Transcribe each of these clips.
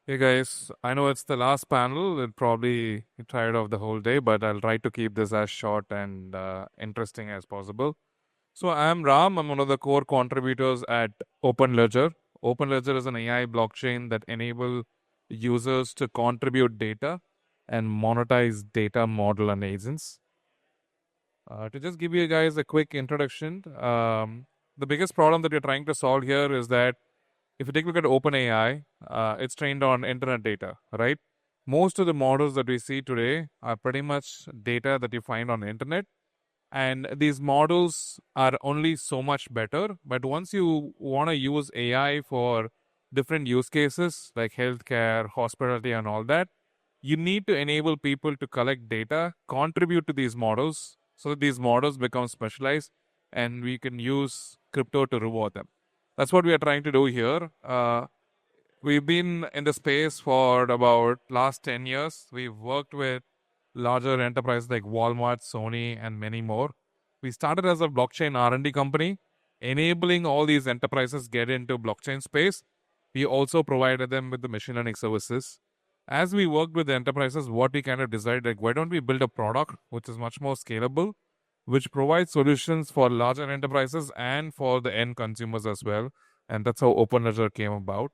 Hey guys, I know it's the last panel. You'll probably be tired of the whole day, but I'll try to keep this as short and interesting as possible. So I'm Ram. I'm one of the core contributors at OpenLedger. OpenLedger is an AI blockchain that enable users to contribute data and monetize data model and agents. To just give you guys a quick introduction, the biggest problem that we're trying to solve here is that if you take a look at OpenAI, it's trained on internet data, right? Most of the models that we see today are pretty much data that you find on the internet. And these models are only so much better. But once you want to use AI for different use cases like healthcare, hospitality, and all that, you need to enable people to collect data, contribute to these models so that these models become specialized and we can use crypto to reward them. That's what we are trying to do here. We've been in the space for about last 10 years. We've worked with larger enterprises like Walmart, Sony, and many more. We started as a blockchain R&D company, enabling all these enterprises get into blockchain space. We also provided them with the machine learning services. As we worked with the enterprises, what we kind of decided, like, why don't we build a product which is much more scalable, which provides solutions for larger enterprises and for the end consumers as well. And that's how OpenLedger came about.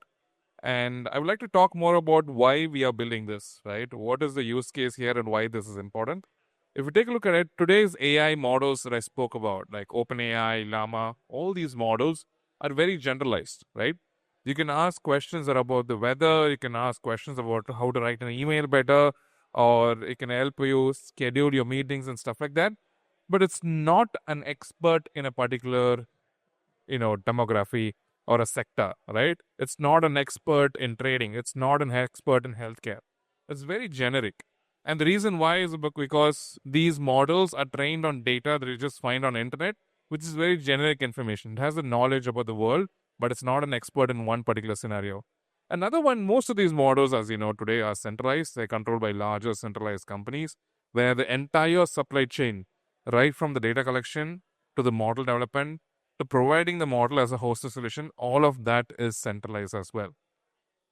And I would like to talk more about why we are building this, right? What is the use case here and why this is important? If we take a look at it, today's AI models that I spoke about, like OpenAI, Llama, all these models are very generalized, right? You can ask questions that are about the weather, you can ask questions about how to write an email better, or it can help you schedule your meetings and stuff like that. But it's not an expert in a particular demography or a sector, right? It's not an expert in trading, it's not an expert in healthcare. It's very generic. And the reason why is because these models are trained on data that you just find on internet, which is very generic information. It has the knowledge about the world, but it's not an expert in one particular scenario. Another one, most of these models, as you know today, are centralized. They're controlled by larger centralized companies where the entire supply chain, right from the data collection to the model development to providing the model as a hosted solution, all of that is centralized as well.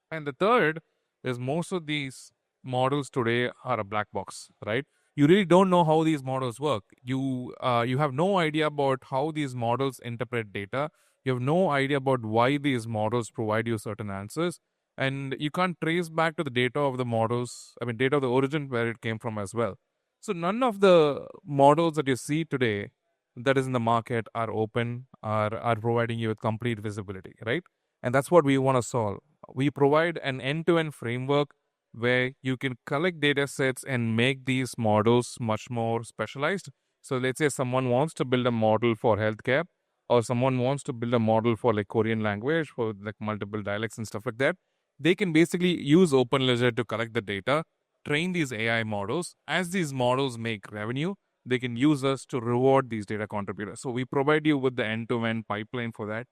And the third is most of these models today are a black box, right? You really don't know how these models work. You have no idea about how these models interpret data. You have no idea about why these models provide you certain answers, and you can't trace back to the data of the models. I mean, data of the origin where it came from as well. So none of the models that you see today that is in the market are open, are providing you with complete visibility, right? And that's what we want to solve. We provide an end-to-end framework where you can collect data sets and make these models much more specialized. So let's say someone wants to build a model for healthcare, or someone wants to build a model for like Korean language, for like multiple dialects and stuff like that. They can basically use OpenLedger to collect the data, train these AI models. As these models make revenue, they can use us to reward these data contributors. So we provide you with the end-to-end pipeline for that.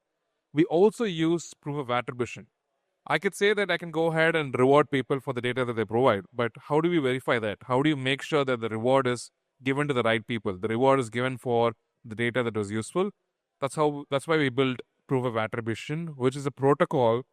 We also use proof of attribution. I could say that I can go ahead and reward people for the data that they provide, but how do we verify that? How do you make sure that the reward is given to the right people? The reward is given for the data that was useful. That's why we build proof of attribution, which is a protocol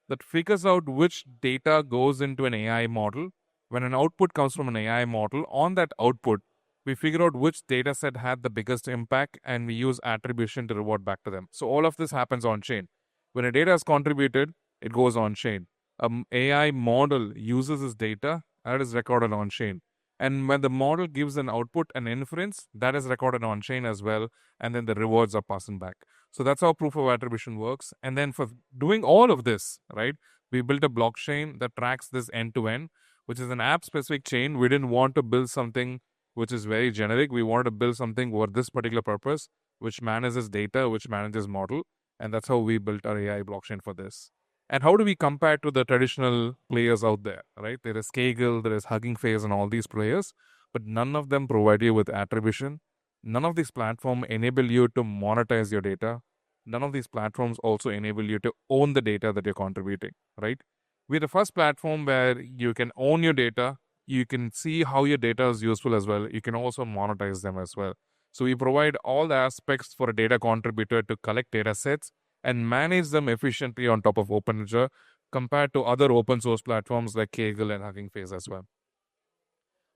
that figures out which data goes into an AI model. When an output comes from an AI model, on that output, we figure out which data set had the biggest impact and we use attribution to reward back to them. So all of this happens on chain. When a data is contributed, it goes on chain. An AI model uses this data and it is recorded on chain. And when the model gives an output, an inference, that is recorded on chain as well. And then the rewards are passing back. So that's how proof of attribution works. And then for doing all of this, right, we built a blockchain that tracks this end to end, which is an app specific chain. We didn't want to build something which is very generic. We wanted to build something for this particular purpose, which manages data, which manages model. And that's how we built our AI blockchain for this. And how do we compare to the traditional players out there, right? There is Kaggle, there is Hugging Face, and all these players, but none of them provide you with attribution. None of these platforms enable you to monetize your data. None of these platforms also enable you to own the data that you're contributing, right? We're the first platform where you can own your data. You can see how your data is useful as well. You can also monetize them as well. So we provide all the aspects for a data contributor to collect data sets and manage them efficiently on top of OpenLedger, compared to other open source platforms like Kaggle and Hugging Face as well.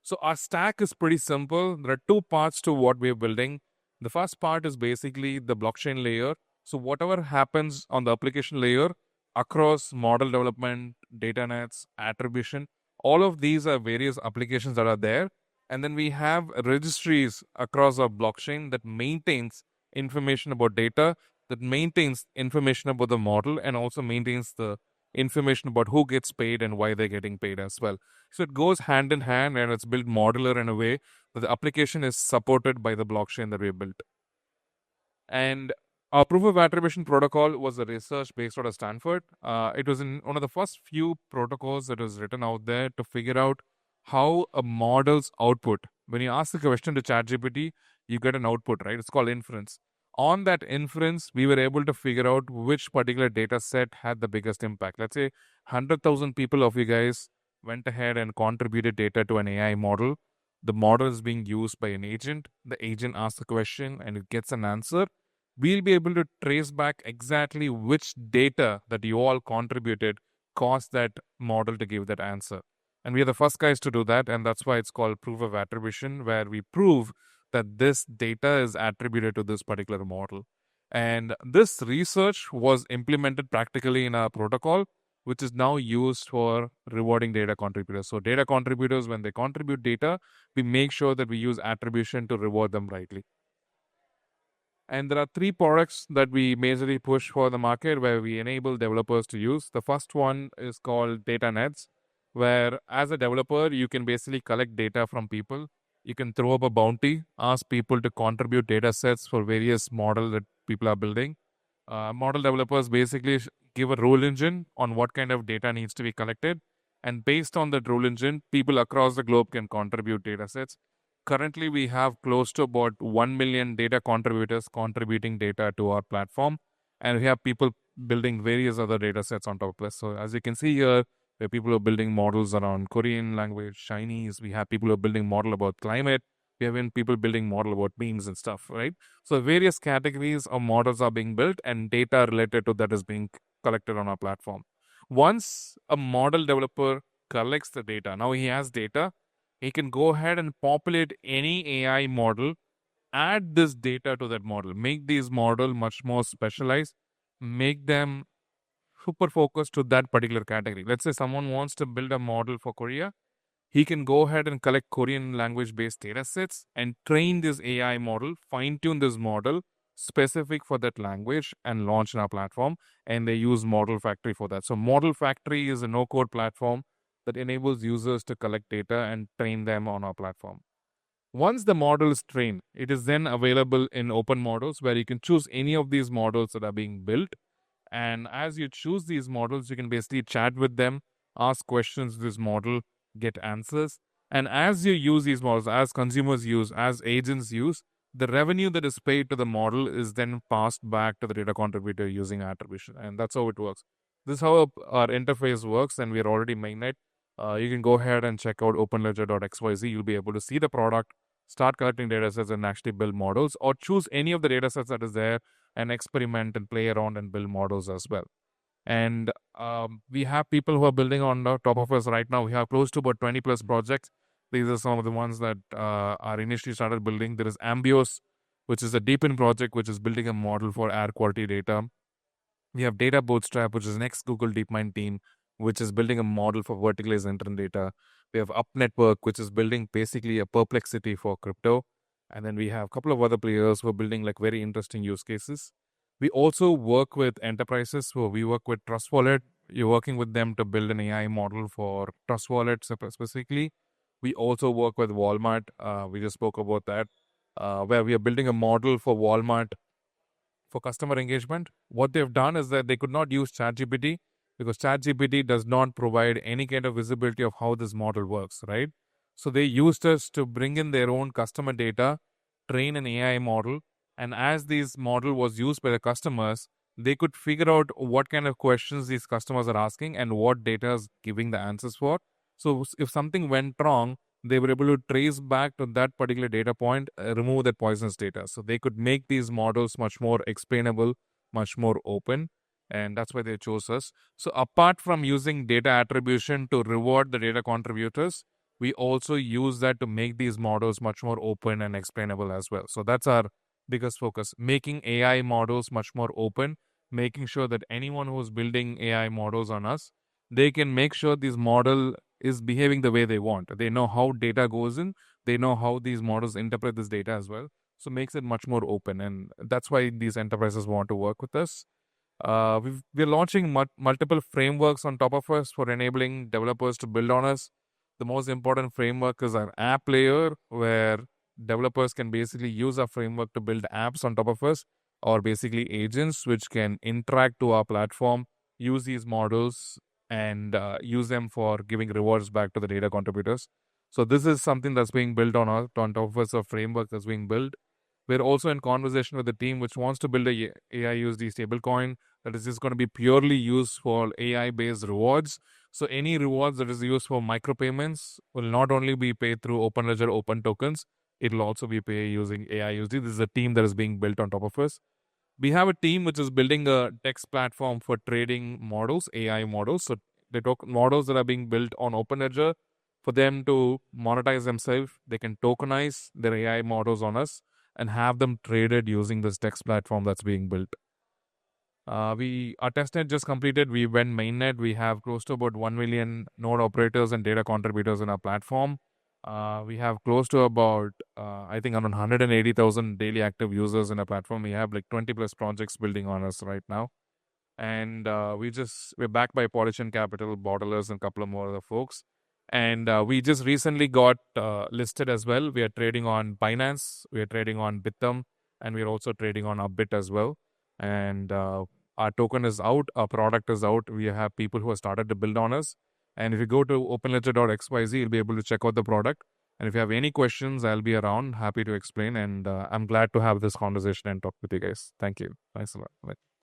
So our stack is pretty simple. There are two parts to what we're building. The first part is basically the blockchain layer. So whatever happens on the application layer across model development, data nets, attribution, all of these are various applications that are there. And then we have registries across our blockchain that maintains information about data, that maintains information about the model, and also maintains the information about who gets paid and why they're getting paid as well. So it goes hand in hand, and it's built modular in a way that the application is supported by the blockchain that we built. And our proof of attribution protocol was a research based out of Stanford. It was in one of the first few protocols that was written out there to figure out how a model's output, when you ask the question to ChatGPT, you get an output, right? It's called inference. On that inference, we were able to figure out which particular data set had the biggest impact. Let's say 100,000 people of you guys went ahead and contributed data to an AI model. The model is being used by an agent. The agent asks a question and it gets an answer. We'll be able to trace back exactly which data that you all contributed caused that model to give that answer. And we are the first guys to do that, and that's why it's called proof of attribution, where we prove that this data is attributed to this particular model. And this research was implemented practically in our protocol, which is now used for rewarding data contributors. So data contributors, when they contribute data, we make sure that we use attribution to reward them rightly. And there are three products that we majorly push for the market where we enable developers to use. The first one is called Data Nets, where as a developer, you can basically collect data from people. You can throw up a bounty, ask people to contribute data sets for various models that people are building. Model developers basically give a rule engine on what kind of data needs to be collected. And based on that rule engine, people across the globe can contribute data sets. Currently, we have close to about 1 million data contributors contributing data to our platform. And we have people building various other data sets on top of this. So as you can see here, there are people who are building models around Korean language, Chinese. We have people who are building model about climate. We have even people building model about memes and stuff, right? So various categories of models are being built and data related to that is being collected on our platform. Once a model developer collects the data, now he has data, he can go ahead and populate any AI model, add this data to that model, make these model much more specialized, make them super focused to that particular category. Let's say someone wants to build a model for Korea. He can go ahead and collect Korean language based data sets and train this AI model, fine tune this model specific for that language and launch in our platform. And they use Model Factory for that. So Model Factory is a no code platform that enables users to collect data and train them on our platform. Once the model is trained, it is then available in open models where you can choose any of these models that are being built. And as you choose these models, you can basically chat with them, ask questions to this model, get answers. And as you use these models, as consumers use, as agents use, the revenue that is paid to the model is then passed back to the data contributor using attribution. And that's how it works. This is how our interface works, and we are already mainnet. You can go ahead and check out openledger.xyz. You'll be able to see the product, start collecting data sets, and actually build models, or choose any of the data sets that is there and experiment and play around and build models as well. And we have people who are building on the top of us right now. We have close to about 20 plus projects. These are some of the ones that are initially started building. There is Ambios, which is a deepen project, which is building a model for air quality data. We have Data Bootstrap, which is next Google DeepMind team, which is building a model for verticalized internet data. We have Up Network, which is building basically a perplexity for crypto. And then we have a couple of other players who are building like very interesting use cases. We also work with enterprises. So we work with Trust Wallet. You're working with them to build an AI model for Trust Wallet specifically. We also work with Walmart. We just spoke about that, where we are building a model for Walmart for customer engagement. What they've done is that they could not use ChatGPT because ChatGPT does not provide any kind of visibility of how this model works, right? So they used us to bring in their own customer data, train an AI model, and as this model was used by the customers, they could figure out what kind of questions these customers are asking and what data is giving the answers for. So if something went wrong, they were able to trace back to that particular data point, remove that poisonous data. So they could make these models much more explainable, much more open. and that's why they chose us. So apart from using data attribution to reward the data contributors, we also use that to make these models much more open and explainable as well. So that's our biggest focus, making AI models much more open, making sure that anyone who's building AI models on us, they can make sure this model is behaving the way they want. They know how data goes in, they know how these models interpret this data as well. So makes it much more open, and that's why these enterprises want to work with us. We're launching multiple frameworks on top of us for enabling developers to build on us. The most important framework is our app layer, where developers can basically use our framework to build apps on top of us, or basically agents which can interact to our platform, use these models, and use them for giving rewards back to the data contributors. So this is something that's being built on top of us, a framework that's being built. We're also in conversation with the team which wants to build a AI USD stablecoin that is just going to be purely used for AI based rewards. So any rewards that is used for micropayments will not only be paid through OpenLedger Open tokens, it'll also be paid using AI USD. This is a team that is being built on top of us. We have a team which is building a text platform for trading models, AI models. So the models that are being built on OpenLedger, for them to monetize themselves, they can tokenize their AI models on us and have them traded using this text platform that's being built. We Our testnet just completed. We went mainnet. We have close to about 1 million node operators and data contributors in our platform. We have close to about I think around 180,000 daily active users in our platform. We have like 20 plus projects building on us right now, and we're backed by Pollution Capital, Bottlers, and a couple of more other folks. And we just recently got listed as well. We are trading on Binance, we are trading on Bithum, and we are also trading on Upbit as well. And our token is out, our product is out. We have people who have started to build on us. And if you go to openledger.xyz, you'll be able to check out the product. And if you have any questions, I'll be around, happy to explain. And I'm glad to have this conversation and talk with you guys. Thank you. Thanks a lot. Bye.